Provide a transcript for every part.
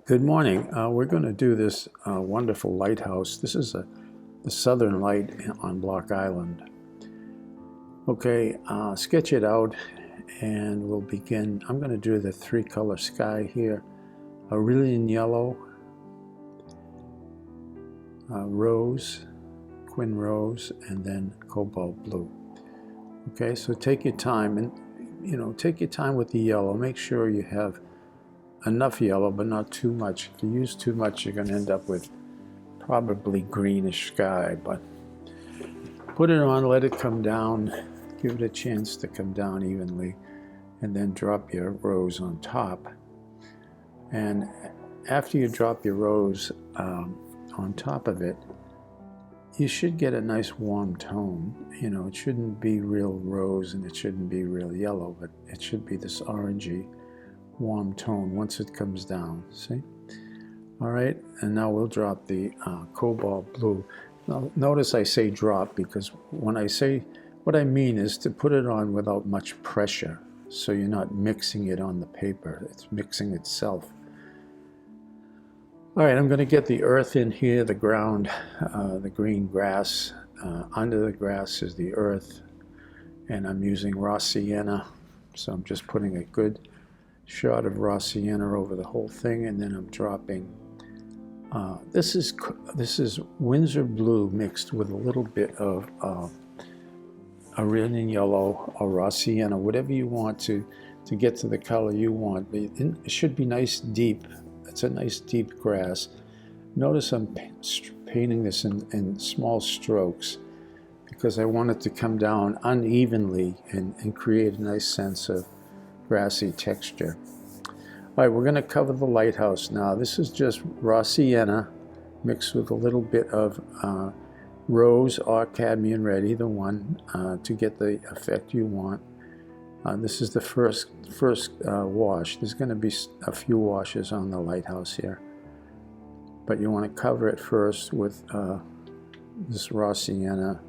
Good morning. We're going to do this wonderful lighthouse. This is the Southern Light on Block Island. Okay, sketch it out and we'll begin. I'm going to do the three-color sky here. Aurelian yellow, rose, quin rose, and then cobalt blue. Okay, so take your time and take your time with the yellow. Make sure you have enough yellow, but not too much. If you use too much, you're going to end up with probably greenish sky. But put it on, let it come down, give it a chance to come down evenly, and then drop your rose on top. And after you drop your rose on top of it, you should get a nice warm tone. It shouldn't be real rose and it shouldn't be real yellow, but it should be this orangey warm tone once it comes down. See? All right, and now we'll drop the cobalt blue. Now, notice I say drop because when I say, what I mean is to put it on without much pressure, so you're not mixing it on the paper. It's mixing itself. All right, I'm going to get the earth in here, the ground, the green grass. Under the grass is the earth, and I'm using raw sienna, so I'm just putting a good shot of raw sienna over the whole thing, and then I'm dropping. This is Windsor blue mixed with a little bit of Aurelian yellow or raw sienna, whatever you want to get to the color you want. It should be nice deep. It's a nice deep grass. Notice I'm painting this in small strokes because I want it to come down unevenly and create a nice sense of grassy texture. All right, we're going to cover the lighthouse now. This is just raw sienna mixed with a little bit of rose or cadmium red, either one, to get the effect you want. This is the first wash. There's going to be a few washes on the lighthouse here, but you want to cover it first with this raw sienna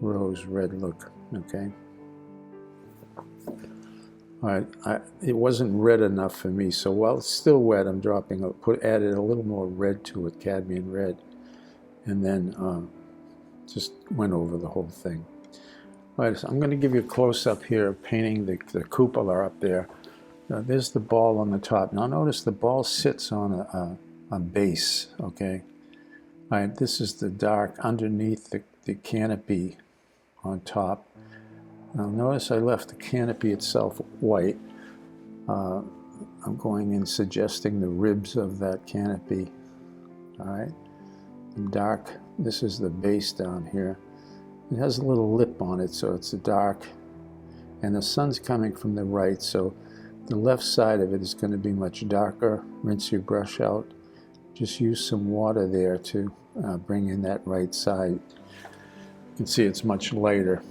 rose red look. Okay. All right, it wasn't red enough for me, so while it's still wet, I'm dropping added a little more red to it, cadmium red, and then just went over the whole thing. All right, so I'm going to give you a close-up here of painting the cupola up there. Now, there's the ball on the top. Now notice the ball sits on a base, okay? All right, this is the dark underneath the canopy on top. Now notice I left the canopy itself white. I'm going in suggesting the ribs of that canopy. All right, and dark, this is the base down here. It has a little lip on it, so it's dark, and the sun's coming from the right, so the left side of it is going to be much darker. Rinse your brush out. Just use some water there to bring in that right side. You can see it's much lighter.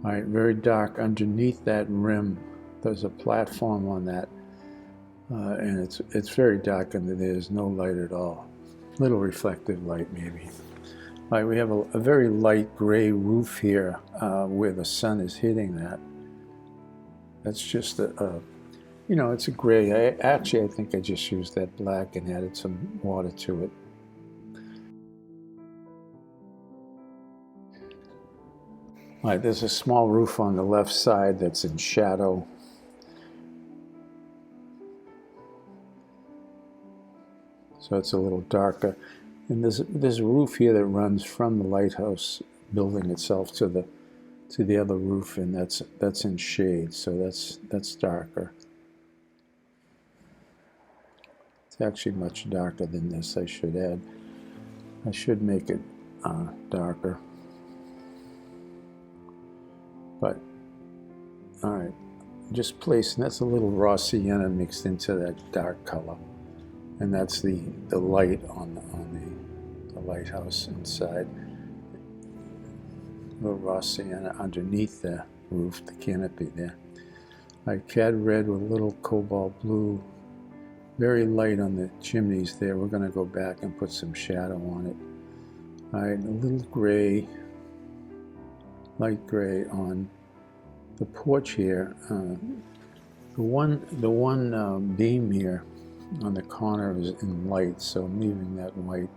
All right, very dark underneath that rim. There's a platform on that, and it's very dark under there. There's no light at all. Little reflective light maybe. All right, we have a very light gray roof here where the sun is hitting that. That's just it's a gray. I think I just used that black and added some water to it. All right, there's a small roof on the left side that's in shadow. So it's a little darker. And there's a roof here that runs from the lighthouse building itself to the other roof, and that's in shade, so that's darker. It's actually much darker than this, I should add. I should make it darker. But, all right, just placing, that's a little raw sienna mixed into that dark color. And that's the light on the lighthouse inside. A little raw sienna underneath the roof, the canopy there. All right, cad red with a little cobalt blue. Very light on the chimneys there. We're going to go back and put some shadow on it. All right, a little gray, light gray on the porch here. The one beam here on the corner is in light, so I'm leaving that white.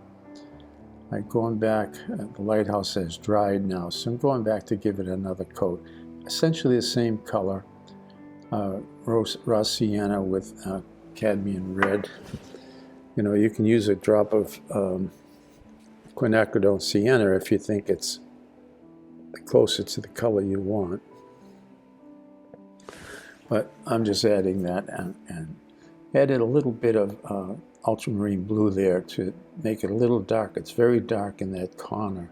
Going back, the lighthouse has dried now, so I'm going back to give it another coat. Essentially the same color, raw sienna with cadmium red. You know, you can use a drop of quinacridone sienna if you think it's closer to the color you want. But I'm just adding that and added a little bit of ultramarine blue there to make it a little dark. It's very dark in that corner.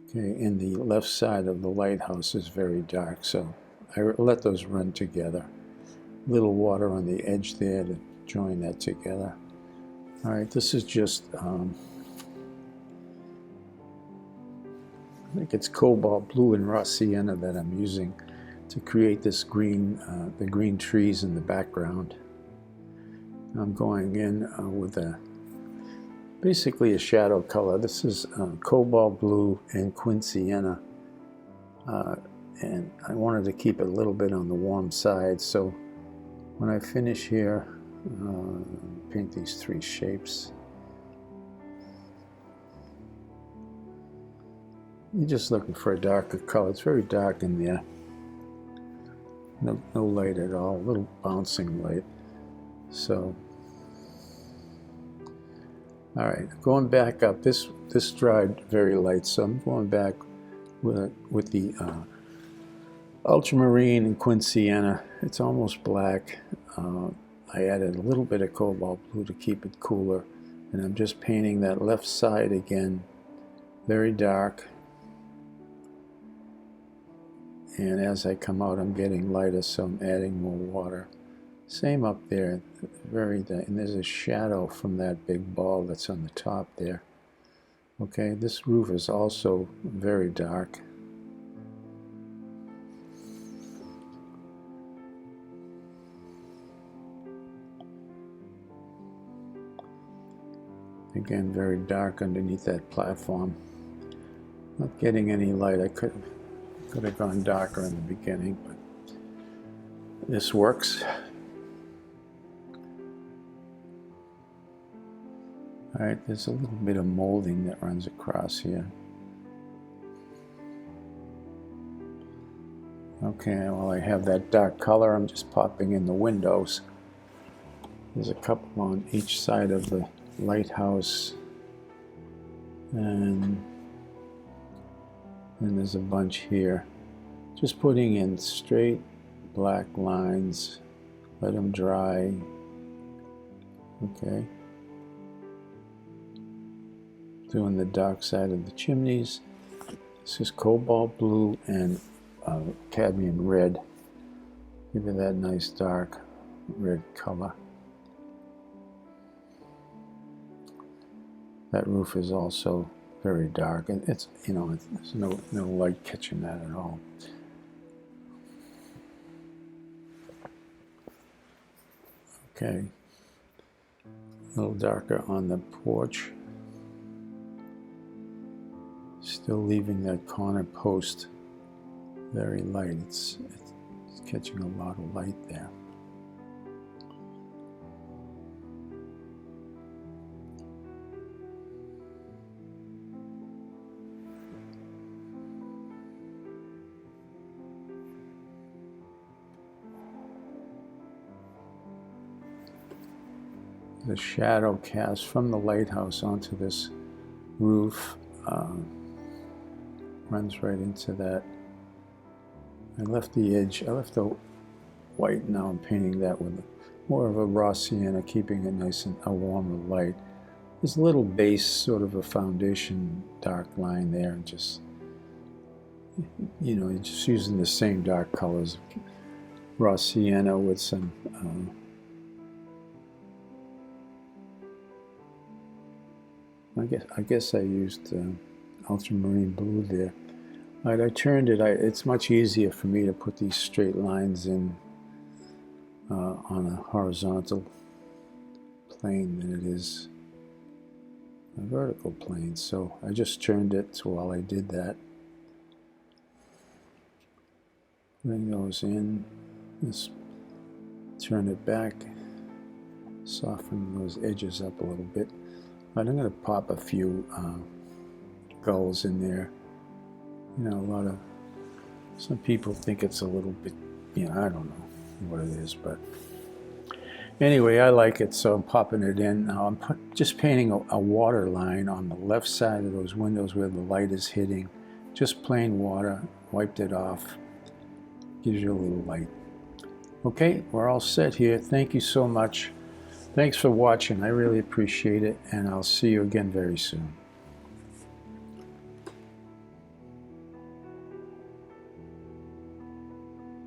Okay, in the left side of the lighthouse is very dark, so I let those run together. A little water on the edge there to join that together. All right, this is just, I think it's cobalt blue and raw sienna that I'm using to create this green, the green trees in the background. I'm going in with basically a shadow color. This is cobalt blue and quin sienna, and I wanted to keep it a little bit on the warm side. So when I finish here, paint these three shapes. You're just looking for a darker color. It's very dark in there. No light at all, a little bouncing light. So, all right, going back up. This dried very light, so I'm going back with the ultramarine and quin sienna. It's almost black. I added a little bit of cobalt blue to keep it cooler, and I'm just painting that left side again, very dark. And as I come out, I'm getting lighter, so I'm adding more water. Same up there, and there's a shadow from that big ball that's on the top there. Okay, this roof is also very dark. Again, very dark underneath that platform. Not getting any light. I could have gone darker in the beginning, but this works. All right, there's a little bit of molding that runs across here. Okay, well, I have that dark color. I'm just popping in the windows. There's a couple on each side of the lighthouse, and there's a bunch here. Just putting in straight black lines, let them dry. Okay. Doing the dark side of the chimneys. This is cobalt blue and cadmium red. Give it that nice dark red color. That roof is also very dark, and it's, you know, there's no light catching that at all. Okay, a little darker on the porch. Still leaving that corner post very light. It's catching a lot of light there. The shadow cast from the lighthouse onto this roof runs right into that. I left the edge, I left the white, now I'm painting that with more of a raw sienna, keeping it nice and a warmer light. There's a little base, sort of a foundation dark line there, and just, you know, just using the same dark colors, raw sienna with some I guess I used ultramarine blue there. Right, I turned it. It's much easier for me to put these straight lines in on a horizontal plane than it is a vertical plane. So I just turned it while I did that. Bring those in. This turn it back, soften those edges up a little bit. But I'm going to pop a few gulls in there. You know, some people think it's a little bit, you know, I don't know what it is, but anyway, I like it, so I'm popping it in. Now I'm just painting a water line on the left side of those windows where the light is hitting. Just plain water, wiped it off. Gives you a little light. Okay, we're all set here. Thank you so much. Thanks for watching. I really appreciate it, and I'll see you again very soon.